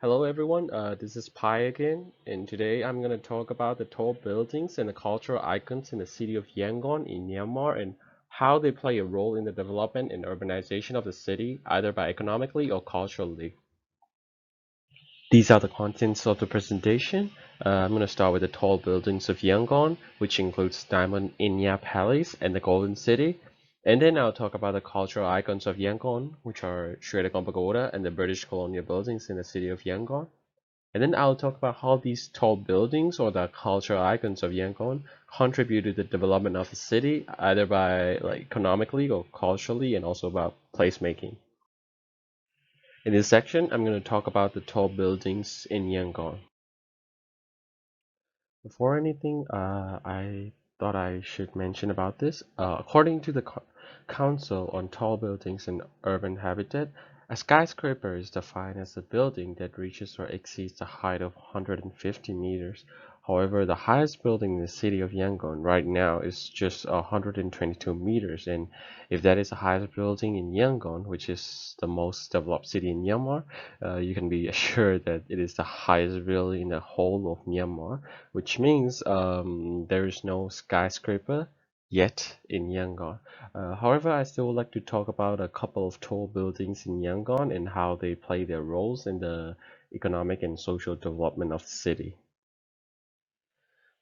Hello everyone, this is Pi again, and today I'm going to talk about the tall buildings and the cultural icons in the city of Yangon in Myanmar and how they play a role in the development and urbanization of the city, either by economically or culturally. These are the contents of the presentation. I'm going to start with the tall buildings of Yangon, which includes Diamond Inya Palace and the Golden City. And then I'll talk about the cultural icons of Yangon, which are Shwedagon Pagoda and the British colonial buildings in the city of Yangon. And then I'll talk about how these tall buildings or the cultural icons of Yangon contribute to the development of the city, either by economically or culturally, and also about placemaking. In this section, I'm going to talk about the tall buildings in Yangon. Before anything, I thought I should mention about this. According to the Council on Tall Buildings and Urban Habitat, a skyscraper is defined as a building that reaches or exceeds a height of 150 meters. However, the highest building in the city of Yangon right now is just 122 meters, and if that is the highest building in Yangon, which is the most developed city in Myanmar, you can be assured that it is the highest building in the whole of Myanmar, which means there is no skyscraper yet in Yangon. However, I still would like to talk about a couple of tall buildings in Yangon and how they play their roles in the economic and social development of the city.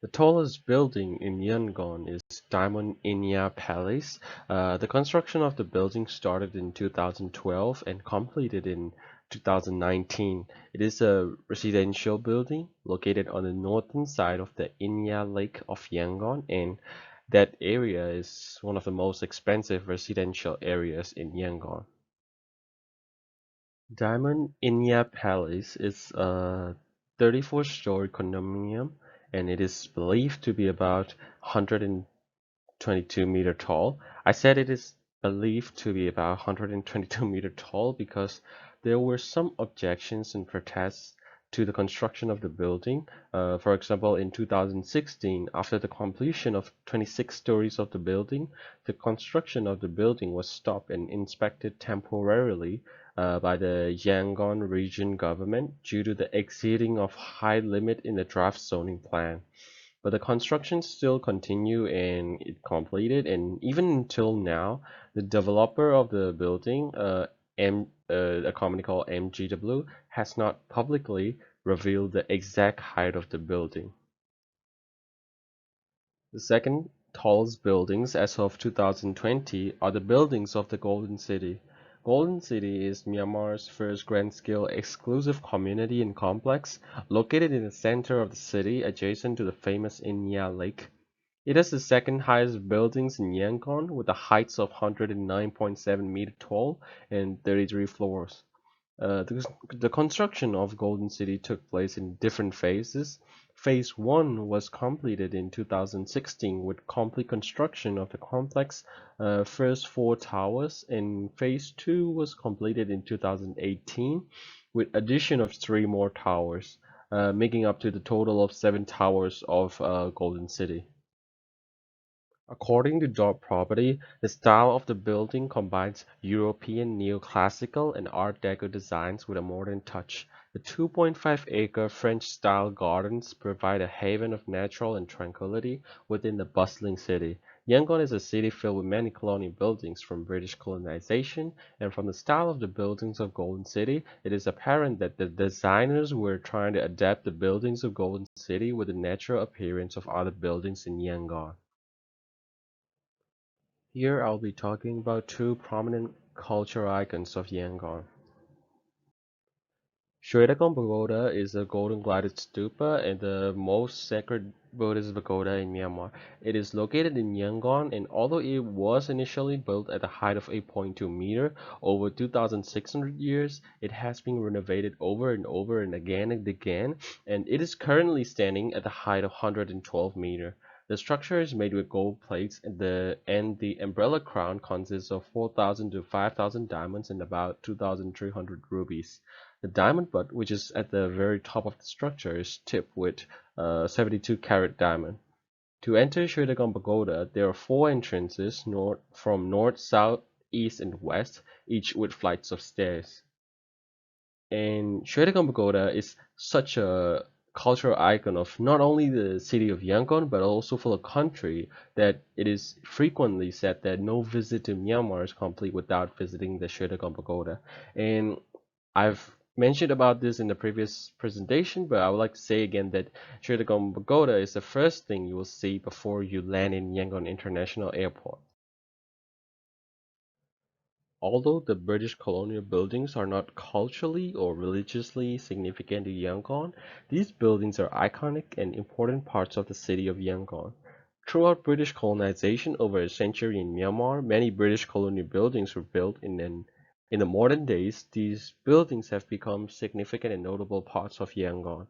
The tallest building in Yangon is Diamond Inya Palace. The construction of the building started in 2012 and completed in 2019. It is a residential building located on the northern side of the Inya Lake of Yangon, and that area is one of the most expensive residential areas in Yangon. Diamond Inya Palace is a 34-story condominium, and it is believed to be about 122-meter tall. I said it is believed to be about 122-meter tall because there were some objections and protests to the construction of the building. For example, in 2016, after the completion of 26 stories of the building, the construction of the building was stopped and inspected temporarily by the Yangon region government due to the exceeding of height limit in the draft zoning plan. But the construction still continued and it completed, and even until now, the developer of the building, a company called MGW, has not publicly revealed the exact height of the building. The second tallest buildings as of 2020 are the buildings of the Golden City. Golden City is Myanmar's first grand-scale exclusive community and complex, located in the center of the city adjacent to the famous Inya Lake. It has the second highest buildings in Yangon with a height of 109.7 meters tall and 33 floors. The construction of Golden City took place in different phases. Phase 1 was completed in 2016 with complete construction of the complex first four towers, and Phase 2 was completed in 2018 with addition of three more towers, making up to the total of seven towers of Golden City. According to Dot Property, the style of the building combines European neoclassical and Art Deco designs with a modern touch. The 2.5-acre French-style gardens provide a haven of natural and tranquility within the bustling city. Yangon is a city filled with many colonial buildings from British colonization, and from the style of the buildings of Golden City, it is apparent that the designers were trying to adapt the buildings of Golden City with the natural appearance of other buildings in Yangon. Here I'll be talking about two prominent cultural icons of Yangon. Shwedagon Pagoda is a golden glided stupa and the most sacred Buddhist pagoda in Myanmar. It is located in Yangon, and although it was initially built at a height of 8.2 meter over 2,600 years, it has been renovated over and over and again, and it is currently standing at the height of 112 meter. The structure is made with gold plates, and the umbrella crown consists of 4,000 to 5,000 diamonds and about 2,300 rubies. The diamond butt, which is at the very top of the structure, is tipped with 72-carat diamond. To enter Shwedagon Pagoda, there are four entrances from north, south, east, and west, each with flights of stairs. And Shwedagon Pagoda is such a cultural icon of not only the city of Yangon but also for the country that it is frequently said that no visit to Myanmar is complete without visiting the Shwedagon Pagoda. And I've mentioned about this in the previous presentation, but I would like to say again that Shwedagon Pagoda is the first thing you will see before you land in Yangon International Airport. Although the British colonial buildings are not culturally or religiously significant to Yangon, these buildings are iconic and important parts of the city of Yangon. Throughout British colonization over a century in Myanmar, many British colonial buildings were built in the modern days. These buildings have become significant and notable parts of Yangon.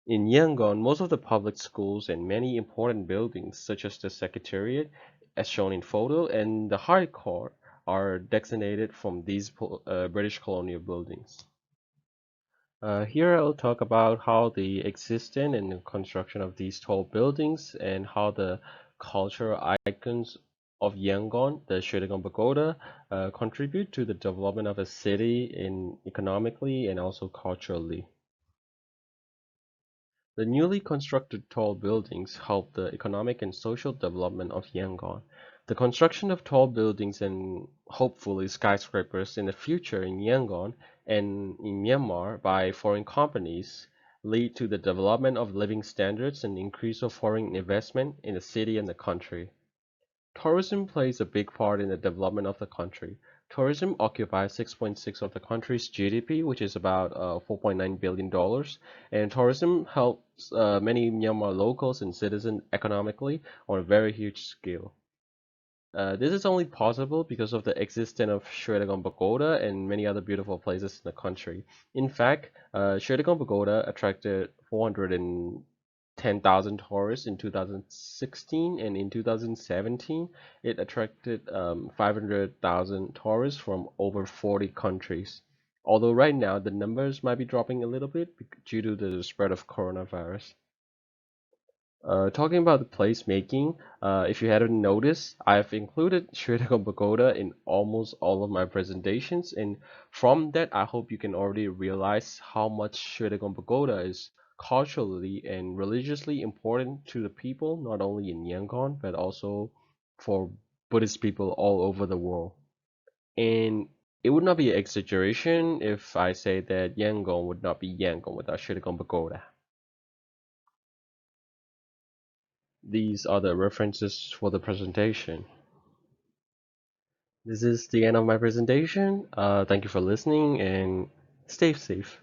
In Yangon, most of the public schools and many important buildings, such as the Secretariat, as shown in photo, and the High Court, are designated from these British colonial buildings. Here I'll talk about how the existence and the construction of these tall buildings and how the cultural icons of Yangon, the Shwedagon Pagoda, contribute to the development of a city in economically and also culturally. The newly constructed tall buildings help the economic and social development of Yangon. The construction of tall buildings and hopefully skyscrapers in the future in Yangon and in Myanmar by foreign companies lead to the development of living standards and increase of foreign investment in the city and the country. Tourism plays a big part in the development of the country. Tourism occupies 6.6 of the country's GDP, which is about $4.9 billion, and tourism helps many Myanmar locals and citizens economically on a very huge scale. This is only possible because of the existence of Shwedagon Pagoda and many other beautiful places in the country. In fact, Shwedagon Pagoda attracted 410,000 tourists in 2016, and in 2017, it attracted 500,000 tourists from over 40 countries. Although right now the numbers might be dropping a little bit due to the spread of coronavirus. Talking about the placemaking, if you hadn't noticed, I've included Shwedagon Pagoda in almost all of my presentations, and from that, I hope you can already realize how much Shwedagon Pagoda is culturally and religiously important to the people, not only in Yangon, but also for Buddhist people all over the world. And it would not be an exaggeration if I say that Yangon would not be Yangon without Shwedagon Pagoda. These are the references for the presentation. This is the end of my presentation. Thank you for listening and stay safe.